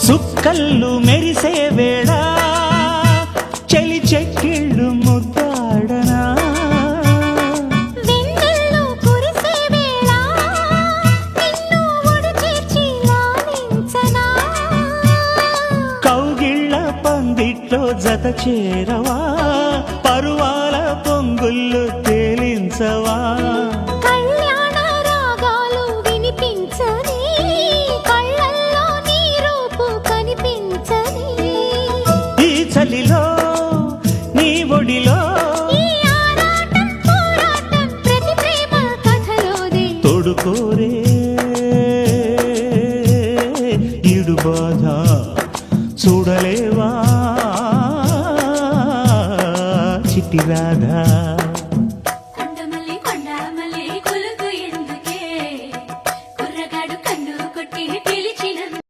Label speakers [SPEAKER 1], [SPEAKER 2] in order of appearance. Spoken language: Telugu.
[SPEAKER 1] సుక్కళ్ళు మెరిసే వేళ చెలి చెక్కిళ్ళు ముద్దాడనా
[SPEAKER 2] వెన్నెల్లో కురిసే వేళ నిన్ను ఒడి చేర్చి లాలించనా
[SPEAKER 1] కౌగిళ్ళ పందిట్లో జత చేరవా పరువాల పొంగుళ్ళు తేలించవా
[SPEAKER 2] కళ్యాణ రాగాలు వినిపించని కళ్ళల్లో నీ రూపు కనిపించని
[SPEAKER 1] ఈ చలిలో నీ ఒడిలో
[SPEAKER 2] ఈ ఆరాటం పోరాటం ప్రతి ప్రేమ కథలోనే
[SPEAKER 1] తోడుకోరే ఈడు బాధ చూడలేవా చిట్టి రాధా